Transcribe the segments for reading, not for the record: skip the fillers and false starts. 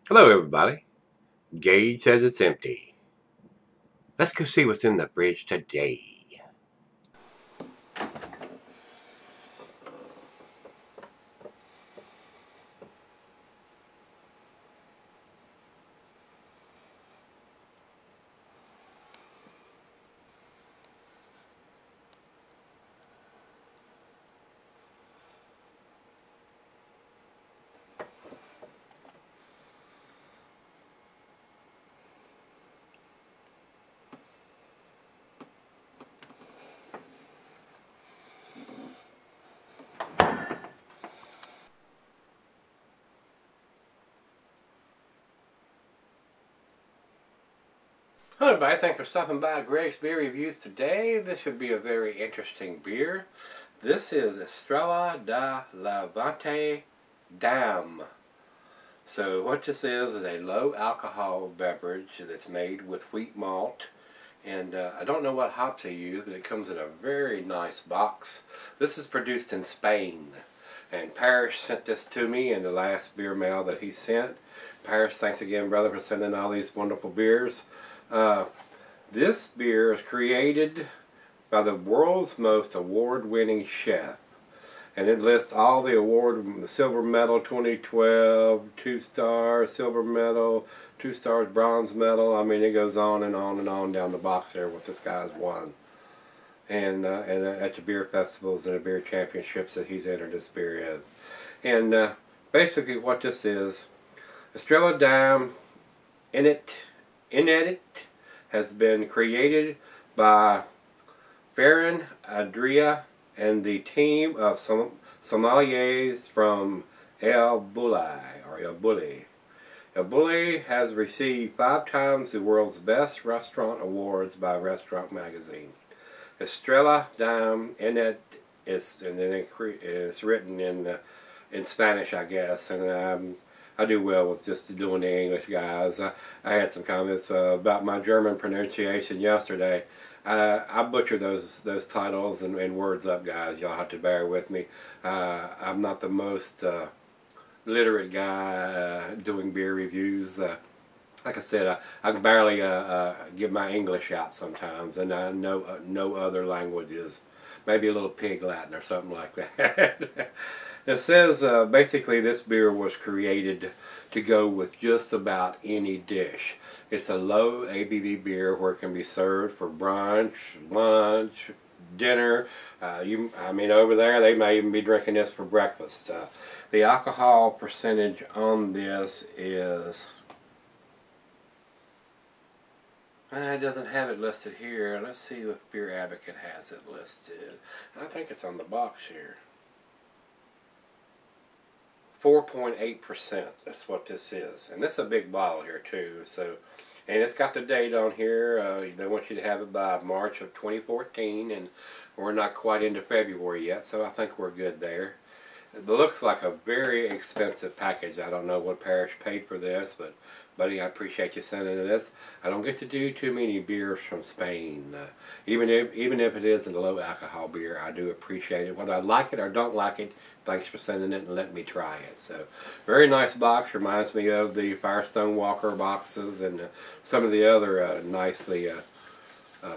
Hello, everybody. Gage says it's empty. Let's go see what's in the fridge today. Hello, everybody. Thanks for stopping by Gregsbeerreviews today. This should be a very interesting beer. This is Estrella Damm. So what this is a low alcohol beverage that's made with wheat malt. And I don't know what hops they use, but it comes in a very nice box. This is produced in Spain. And Parrish sent this to me in the last beer mail that he sent. Parrish, thanks again, brother, for sending all these wonderful beers. This beer is created by the world's most award-winning chef. And it lists all the the silver medal 2012, 2-star, silver medal, 2 stars, bronze medal. I mean, it goes on and on and on down the box there what this guy's won. And at the beer festivals and the beer championships that he's entered this beer in. And basically what this is, Estrella Damm Inedit has been created by Farron, Adria, and the team of sommeliers from El Bulli. El Bulli has received 5 times the world's best restaurant awards by Restaurant Magazine. Estrella Damm Inedit is, and then it's written in Spanish, I guess, and I do well with just doing the English, guys. I had some comments about my German pronunciation yesterday. I butcher those titles and words up, guys. Y'all have to bear with me. I'm not the most literate guy doing beer reviews. Like I said, I can barely get my English out sometimes, and I know no other languages. Maybe a little pig Latin or something like that. It says basically this beer was created to go with just about any dish. It's a low ABV beer where it can be served for brunch, lunch, dinner. I mean, over there they may even be drinking this for breakfast. The alcohol percentage on this is... it doesn't have it listed here. Let's see if Beer Advocate has it listed. I think it's on the box here. 4.8%. That's what this is. And this is a big bottle here too. So, and it's got the date on here. They want you to have it by March of 2014, and we're not quite into February yet, so I think we're good there. It looks like a very expensive package. I don't know what Parrish paid for this, but buddy, I appreciate you sending this. I don't get to do too many beers from Spain. Even if it is a low alcohol beer, I do appreciate it. Whether I like it or don't like it, thanks for sending it and letting me try it. So, very nice box. Reminds me of the Firestone Walker boxes and some of the other nicely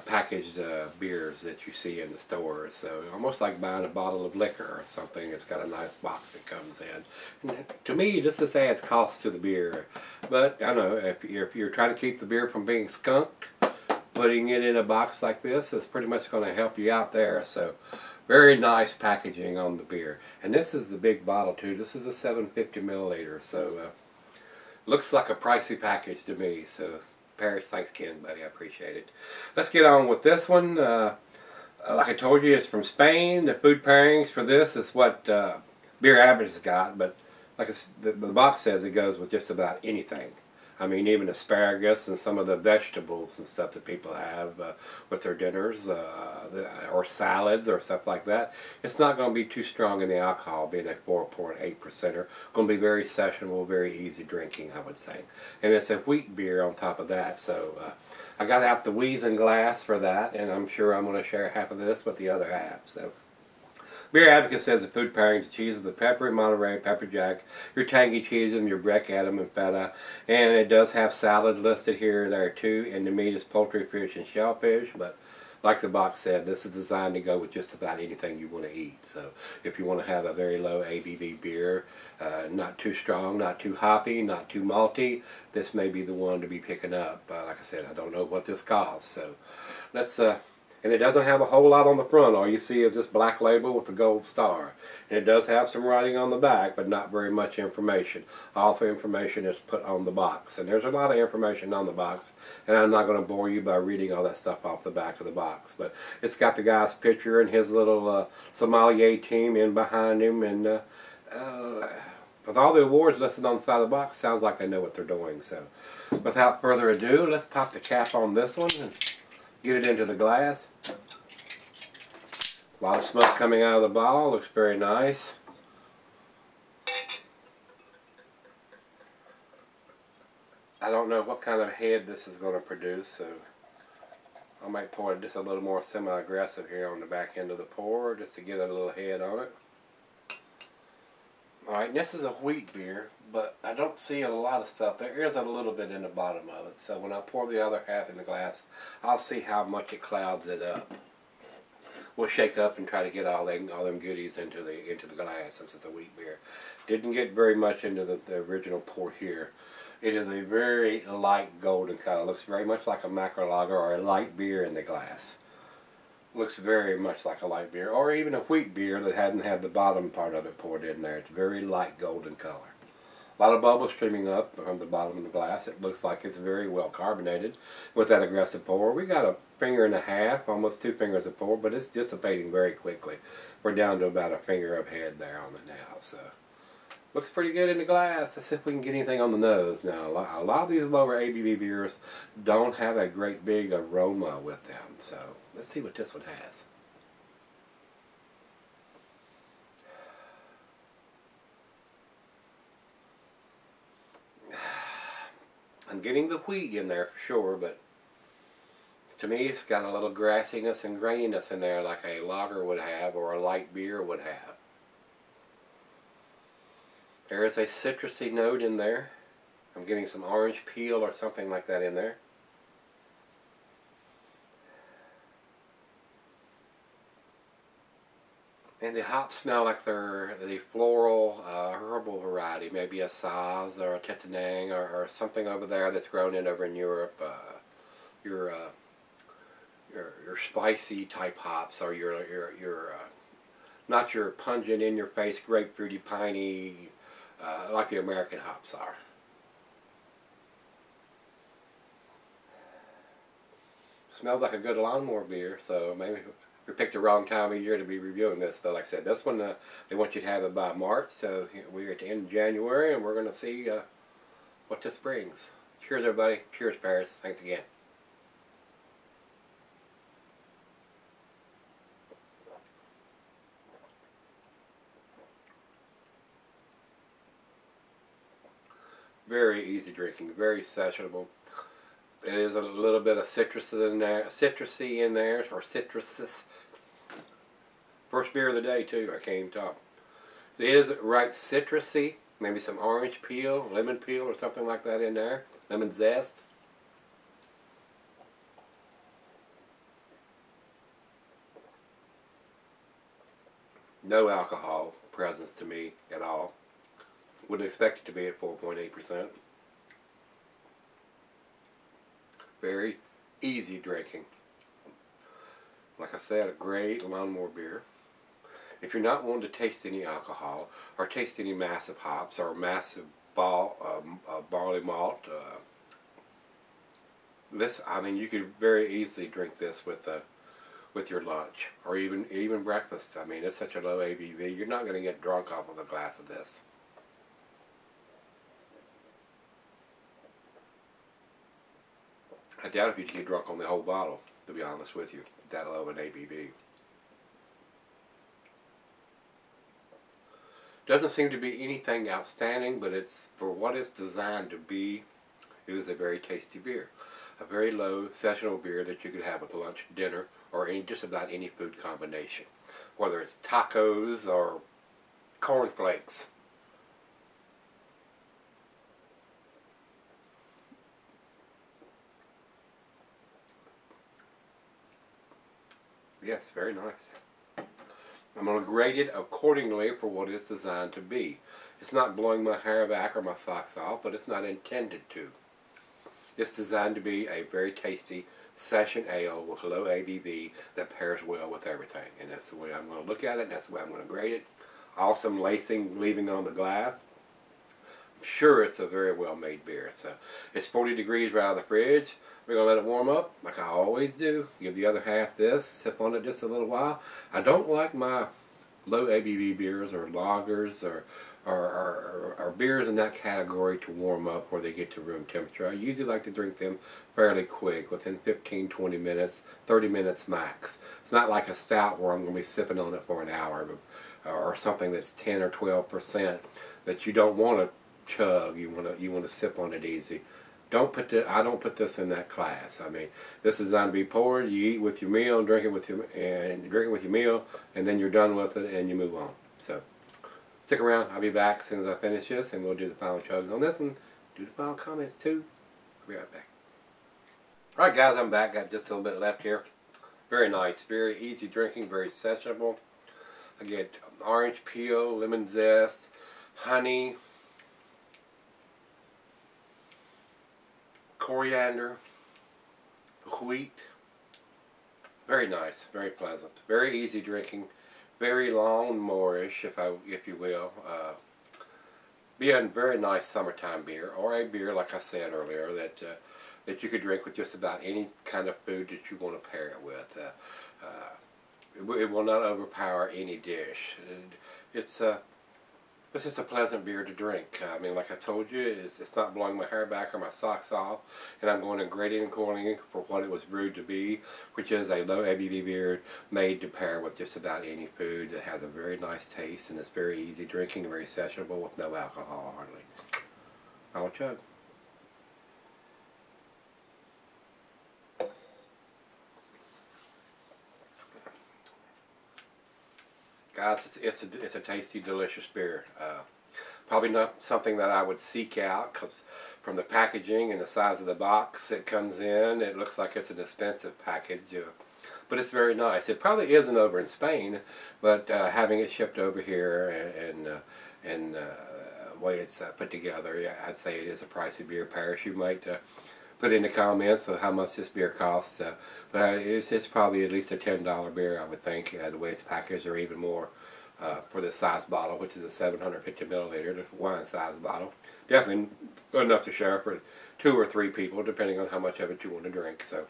packaged beers that you see in the stores. So almost like buying a bottle of liquor or something. It's got a nice box that comes in. And to me, this just adds cost to the beer. But I know if you're trying to keep the beer from being skunked, putting it in a box like this is pretty much going to help you out there. So very nice packaging on the beer. And this is the big bottle too. This is a 750 milliliter. So looks like a pricey package to me. So Parrish, thanks again, buddy. I appreciate it. Let's get on with this one. Like I told you, it's from Spain. The food pairings for this is what Beer Average has got, but like the box says, it goes with just about anything. I mean, even asparagus and some of the vegetables and stuff that people have with their dinners or salads or stuff like that. It's not going to be too strong in the alcohol, being a 4.8%er. Going to be very sessionable, very easy drinking, I would say. And it's a wheat beer on top of that, so I got out the Wheezing glass for that, and I'm sure I'm going to share half of this with the other half. So Beer Advocate says the food pairings, the cheeses, the peppery Monterey, pepper jack, your tangy cheeses, your Breck, Adam, and feta. And it does have salad listed here there too. And the meat is poultry, fish, and shellfish. But like the box said, this is designed to go with just about anything you want to eat. So if you want to have a very low ABV beer, not too strong, not too hoppy, not too malty, this may be the one to be picking up. Like I said, I don't know what this costs. So let's... and it doesn't have a whole lot on the front. All you see is this black label with the gold star. And it does have some writing on the back, but not very much information. All the information is put on the box. And there's a lot of information on the box. And I'm not going to bore you by reading all that stuff off the back of the box. But it's got the guy's picture and his little sommelier team in behind him. And with all the awards listed on the side of the box, sounds like they know what they're doing. So without further ado, let's pop the cap on this one and get it into the glass. A lot of smoke coming out of the bottle. Looks very nice. I don't know what kind of head this is going to produce, so I might pour it just a little more semi-aggressive here on the back end of the pour just to get a little head on it. Alright, this is a wheat beer, but I don't see a lot of stuff. There is a little bit in the bottom of it, so when I pour the other half in the glass, I'll see how much it clouds it up. We'll shake up and try to get all them goodies into the glass since it's a wheat beer. Didn't get very much into the original pour here. It is a very light golden color. Looks very much like a macro lager or a light beer in the glass. Looks very much like a light beer, or even a wheat beer that hadn't had the bottom part of it poured in there. It's very light golden color. A lot of bubbles streaming up from the bottom of the glass. It looks like it's very well carbonated with that aggressive pour. We got a finger and a half, almost 2 fingers of pour, but it's dissipating very quickly. We're down to about a finger of head there on it now. So looks pretty good in the glass. Let's see if we can get anything on the nose. Now, a lot of these lower ABV beers don't have a great big aroma with them. So let's see what this one has. I'm getting the wheat in there for sure, but to me it's got a little grassiness and graininess in there like a lager would have or a light beer would have. There is a citrusy note in there. I'm getting some orange peel or something like that in there. And the hops smell like they're the floral herbal variety, maybe a Saz or a Tetanang or something over there that's grown over in Europe. Your spicy type hops, or your not your pungent in your face grapefruity piney like the American hops are. Smells like a good lawnmower beer, so maybe we picked the wrong time of year to be reviewing this. But like I said, this one they want you to have it by March, so we're at the end of January, and we're going to see what this brings. Cheers, everybody. Cheers, Paris. Thanks again. Very easy drinking, very sessionable. It is a little bit of citrusy in there, or citruses. First beer of the day too. I can't even talk. It is right citrusy, maybe some orange peel, lemon peel, or something like that in there. Lemon zest. No alcohol presence to me at all. Would expect it to be at 4.8%. Very easy drinking. Like I said, a great lawnmower beer. If you're not wanting to taste any alcohol or taste any massive hops or massive barley malt, I mean, you could very easily drink this with your lunch or even breakfast. I mean, it's such a low ABV. You're not going to get drunk off of a glass of this. I doubt if you'd get drunk on the whole bottle, to be honest with you, that low in ABV. Doesn't seem to be anything outstanding, but it's for what it's designed to be. It is a very tasty beer. A very low sessionable beer that you could have with lunch, dinner, or just about any food combination. whether it's tacos or cornflakes. Yes, very nice. I'm going to grade it accordingly for what it's designed to be. It's not blowing my hair back or my socks off, but it's not intended to. It's designed to be a very tasty session ale with low ABV that pairs well with everything. And that's the way I'm going to look at it, and that's the way I'm going to grade it. Awesome lacing leaving on the glass. I'm sure it's a very well made beer. So it's 40 degrees right out of the fridge. We're going to let it warm up like I always do. Give the other half this, sip on it just a little while. I don't like my low ABV beers or lagers or beers in that category to warm up where they get to room temperature. I usually like to drink them fairly quick, within 15, 20 minutes, 30 minutes max. It's not like a stout where I'm going to be sipping on it for an hour, or something that's 10 or 12% that you don't want to chug. You want to sip on it easy. I don't put this in that class. I mean, this is designed to be poured. You eat with your meal, drink it with your meal, and then you're done with it and you move on. So stick around. I'll be back as soon as I finish this, and we'll do the final chugs on this one. Do the final comments too. I'll be right back. All right, guys, I'm back. Got just a little bit left here. Very nice, very easy drinking, very sessionable. I get orange peel, lemon zest, honey, coriander, wheat. Very nice, very pleasant, very easy drinking, very lawnmower-ish, if you will. Be a very nice summertime beer, or a beer, like I said earlier, that you could drink with just about any kind of food that you want to pair it with. It will not overpower any dish. It's just a pleasant beer to drink. I mean, like I told you, it's not blowing my hair back or my socks off, and I'm going to grade it accordingly for what it was brewed to be, which is a low ABV beer made to pair with just about any food. That has a very nice taste, and it's very easy drinking, very sessionable with no alcohol hardly. I'll chug. Guys, it's a tasty, delicious beer. Probably not something that I would seek out, because from the packaging and the size of the box it comes in, it looks like it's an expensive package. But it's very nice. It probably isn't over in Spain, but having it shipped over here and the way it's put together, yeah, I'd say it is a pricey beer. Paris, you might put in the comments of how much this beer costs, but it's probably at least a $10 beer, I would think, the way it's packaged, or even more for this size bottle, which is a 750 milliliter, the wine size bottle. Definitely enough to share for 2 or 3 people, depending on how much of it you want to drink. So,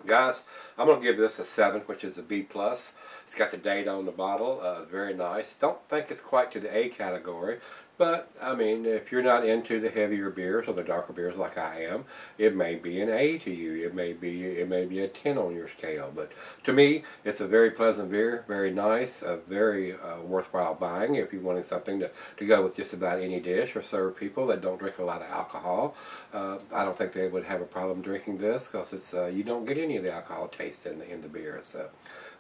guys, I'm going to give this a 7, which is a B+. It's got the date on the bottle, very nice. Don't think it's quite to the A category, but, I mean, if you're not into the heavier beers or the darker beers like I am, it may be an A to you. It may be a 10 on your scale. But to me, it's a very pleasant beer, very nice, very worthwhile buying if you're wanting something to go with just about any dish or serve people that don't drink a lot of alcohol. I don't think they would have a problem drinking this, because it's you don't get any of the alcohol taste in the beer. So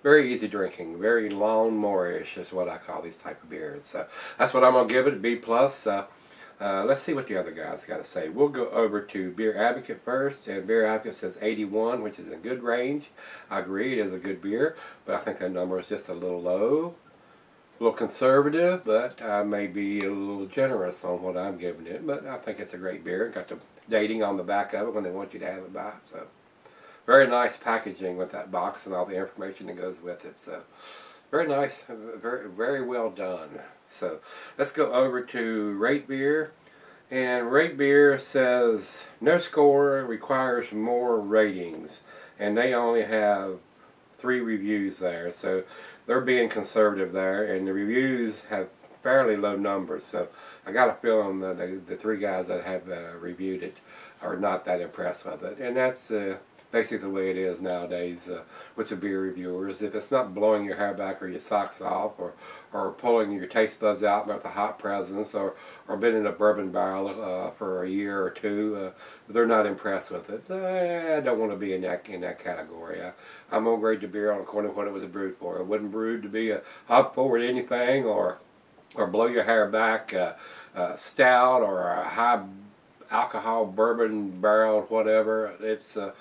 very easy drinking, very lawnmower-ish is what I call these type of beers. So that's what I'm going to give it, a B+. Let's see what the other guys got to say. We'll go over to Beer Advocate first, and Beer Advocate says 81, which is a good range. I agree, it is a good beer, but I think that number is just a little low, a little conservative, but I may be a little generous on what I'm giving it. But I think it's a great beer. Got the dating on the back of it when they want you to have it by. So very nice packaging with that box and all the information that goes with it. So very nice, very well done. So let's go over to Rate Beer, and Rate Beer says no score requires more ratings, and they only have 3 reviews there, so they're being conservative there, and the reviews have fairly low numbers. So I got a feeling the 3 guys that have reviewed it are not that impressed with it, and that's basically the way it is nowadays with the beer reviewers. If it's not blowing your hair back or your socks off, or pulling your taste buds out with the hot presence, or been in a bourbon barrel for a year or two, they're not impressed with it. I don't want to be in that category. I'm gonna grade the beer according to what it was brewed for. It wasn't brewed to be a hop forward anything or blow your hair back, stout or a high alcohol bourbon barrel, whatever. It's a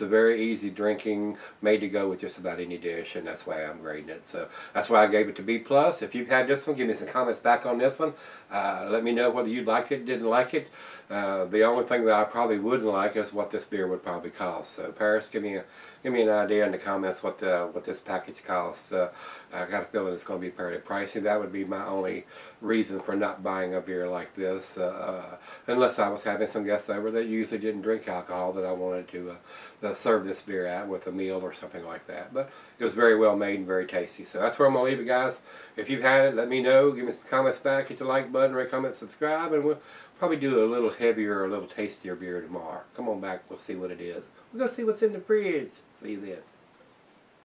very easy drinking, made to go with just about any dish, and that's why I'm grading it. So that's why I gave it to B+. If you've had this one, give me some comments back on this one. Let me know whether you liked it, didn't like it. The only thing that I probably wouldn't like is what this beer would probably cost. So Paris, give me an idea in the comments what this package costs. I got a feeling it's going to be fairly pricey. That would be my only reason for not buying a beer like this, unless I was having some guests over that usually didn't drink alcohol that I wanted to serve this beer at with a meal or something like that. But it was very well made and very tasty. So that's where I'm going to leave it, guys. If you've had it, let me know. Give me some comments back. Hit the like button, rate, comment, subscribe, and we'll probably do a little heavier, a little tastier beer tomorrow. Come on back. We'll see what it is. We're going to see what's in the fridge. See you then.